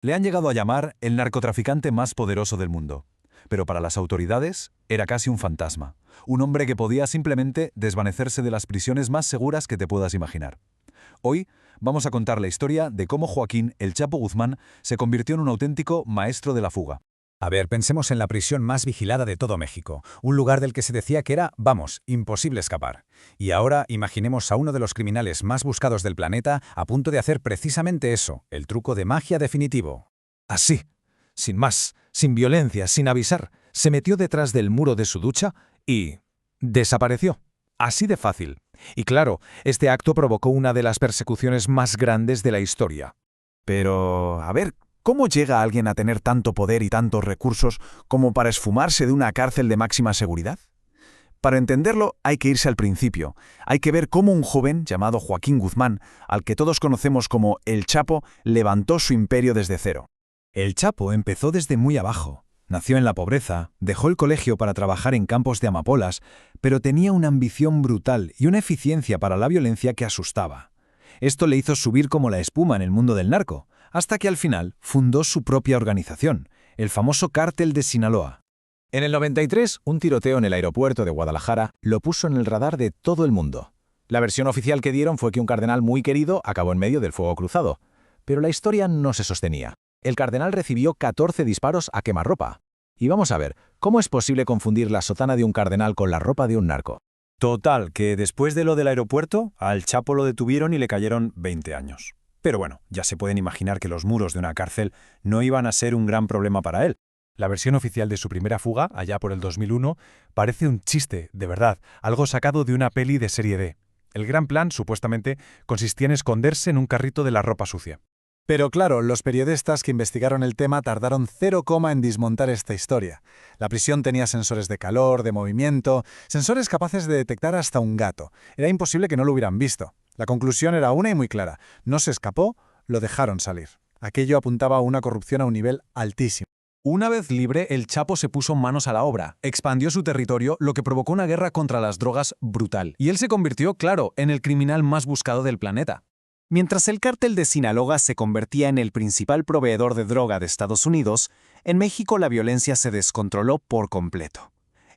Le han llegado a llamar el narcotraficante más poderoso del mundo. Pero para las autoridades era casi un fantasma. Un hombre que podía simplemente desvanecerse de las prisiones más seguras que te puedas imaginar. Hoy vamos a contar la historia de cómo Joaquín El Chapo Guzmán se convirtió en un auténtico maestro de la fuga. A ver, pensemos en la prisión más vigilada de todo México, un lugar del que se decía que era, vamos, imposible escapar. Y ahora imaginemos a uno de los criminales más buscados del planeta a punto de hacer precisamente eso, el truco de magia definitivo. Así, sin más, sin violencia, sin avisar, se metió detrás del muro de su ducha y desapareció. Así de fácil. Y claro, este acto provocó una de las persecuciones más grandes de la historia. Pero, a ver, ¿cómo llega alguien a tener tanto poder y tantos recursos como para esfumarse de una cárcel de máxima seguridad? Para entenderlo hay que irse al principio. Hay que ver cómo un joven llamado Joaquín Guzmán, al que todos conocemos como El Chapo, levantó su imperio desde cero. El Chapo empezó desde muy abajo. Nació en la pobreza, dejó el colegio para trabajar en campos de amapolas, pero tenía una ambición brutal y una eficiencia para la violencia que asustaba. Esto le hizo subir como la espuma en el mundo del narco, hasta que al final fundó su propia organización, el famoso Cártel de Sinaloa. En el 93, un tiroteo en el aeropuerto de Guadalajara lo puso en el radar de todo el mundo. La versión oficial que dieron fue que un cardenal muy querido acabó en medio del fuego cruzado. Pero la historia no se sostenía. El cardenal recibió 14 disparos a quemarropa. Y vamos a ver, ¿cómo es posible confundir la sotana de un cardenal con la ropa de un narco? Total, que después de lo del aeropuerto, al Chapo lo detuvieron y le cayeron 20 años. Pero bueno, ya se pueden imaginar que los muros de una cárcel no iban a ser un gran problema para él. La versión oficial de su primera fuga, allá por el 2001, parece un chiste, de verdad, algo sacado de una peli de serie D. El gran plan, supuestamente, consistía en esconderse en un carrito de la ropa sucia. Pero claro, los periodistas que investigaron el tema tardaron 0, en desmontar esta historia. La prisión tenía sensores de calor, de movimiento, sensores capaces de detectar hasta un gato. Era imposible que no lo hubieran visto. La conclusión era una y muy clara. No se escapó, lo dejaron salir. Aquello apuntaba a una corrupción a un nivel altísimo. Una vez libre, el Chapo se puso manos a la obra, expandió su territorio, lo que provocó una guerra contra las drogas brutal. Y él se convirtió, claro, en el criminal más buscado del planeta. Mientras el cártel de Sinaloa se convertía en el principal proveedor de droga de Estados Unidos, en México la violencia se descontroló por completo.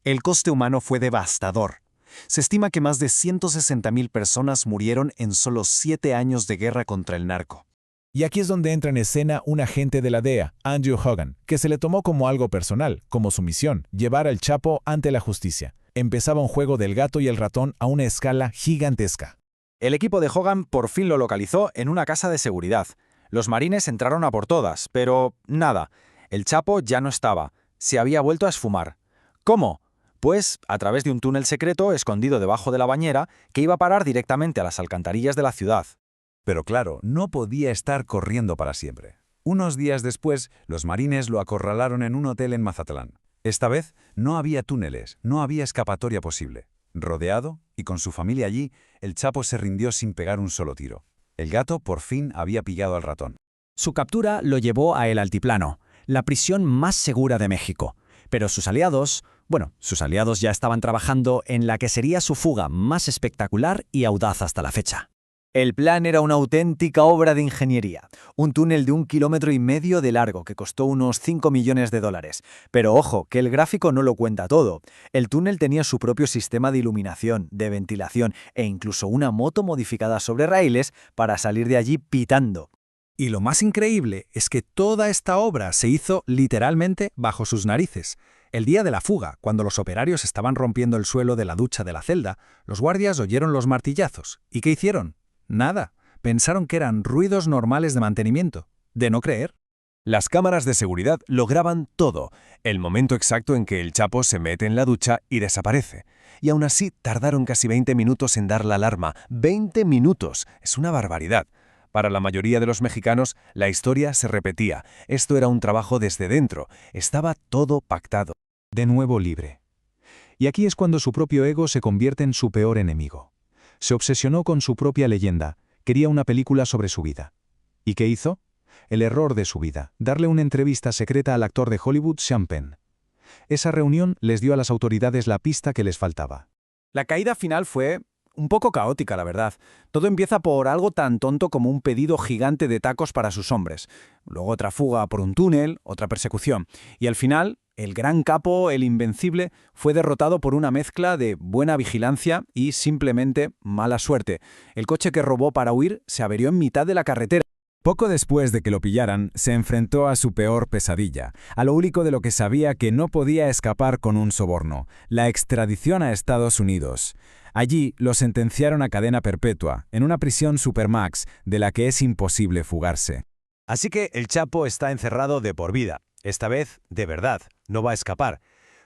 El coste humano fue devastador. Se estima que más de 160,000 personas murieron en solo 7 años de guerra contra el narco. Y aquí es donde entra en escena un agente de la DEA, Andrew Hogan, que se le tomó como algo personal, como su misión, llevar al Chapo ante la justicia. Empezaba un juego del gato y el ratón a una escala gigantesca. El equipo de Hogan por fin lo localizó en una casa de seguridad. Los marines entraron a por todas, pero nada. El Chapo ya no estaba. Se había vuelto a esfumar. ¿Cómo? Pues a través de un túnel secreto escondido debajo de la bañera que iba a parar directamente a las alcantarillas de la ciudad. Pero claro, no podía estar corriendo para siempre. Unos días después, los marines lo acorralaron en un hotel en Mazatlán. Esta vez no había túneles, no había escapatoria posible. Rodeado, y con su familia allí, el Chapo se rindió sin pegar un solo tiro. El gato por fin había pillado al ratón. Su captura lo llevó a El Altiplano, la prisión más segura de México. Pero sus aliados ya estaban trabajando en la que sería su fuga más espectacular y audaz hasta la fecha. El plan era una auténtica obra de ingeniería. Un túnel de 1,5 kilómetros de largo que costó unos $5 millones. Pero ojo, que el gráfico no lo cuenta todo. El túnel tenía su propio sistema de iluminación, de ventilación e incluso una moto modificada sobre raíles para salir de allí pitando. Y lo más increíble es que toda esta obra se hizo literalmente bajo sus narices. El día de la fuga, cuando los operarios estaban rompiendo el suelo de la ducha de la celda, los guardias oyeron los martillazos. ¿Y qué hicieron? Nada. Pensaron que eran ruidos normales de mantenimiento. ¿De no creer? Las cámaras de seguridad lo graban todo, el momento exacto en que el Chapo se mete en la ducha y desaparece. Y aún así tardaron casi 20 minutos en dar la alarma. ¡20 minutos! Es una barbaridad. Para la mayoría de los mexicanos, la historia se repetía. Esto era un trabajo desde dentro. Estaba todo pactado. De nuevo libre. Y aquí es cuando su propio ego se convierte en su peor enemigo. Se obsesionó con su propia leyenda, quería una película sobre su vida. ¿Y qué hizo? El error de su vida, darle una entrevista secreta al actor de Hollywood Sean Penn. Esa reunión les dio a las autoridades la pista que les faltaba. La caída final fue Un poco caótica, la verdad. Todo empieza por algo tan tonto como un pedido gigante de tacos para sus hombres. Luego otra fuga por un túnel, otra persecución. Y al final, el gran capo, el invencible, fue derrotado por una mezcla de buena vigilancia y simplemente mala suerte. El coche que robó para huir se averió en mitad de la carretera. Poco después de que lo pillaran, se enfrentó a su peor pesadilla, a lo único de lo que sabía que no podía escapar con un soborno, la extradición a Estados Unidos. Allí lo sentenciaron a cadena perpetua, en una prisión supermax de la que es imposible fugarse. Así que el Chapo está encerrado de por vida. Esta vez, de verdad, no va a escapar.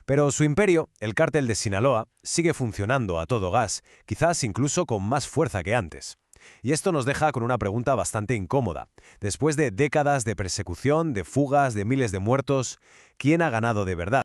Pero su imperio, el cártel de Sinaloa, sigue funcionando a todo gas, quizás incluso con más fuerza que antes. Y esto nos deja con una pregunta bastante incómoda. Después de décadas de persecución, de fugas, de miles de muertos, ¿quién ha ganado de verdad?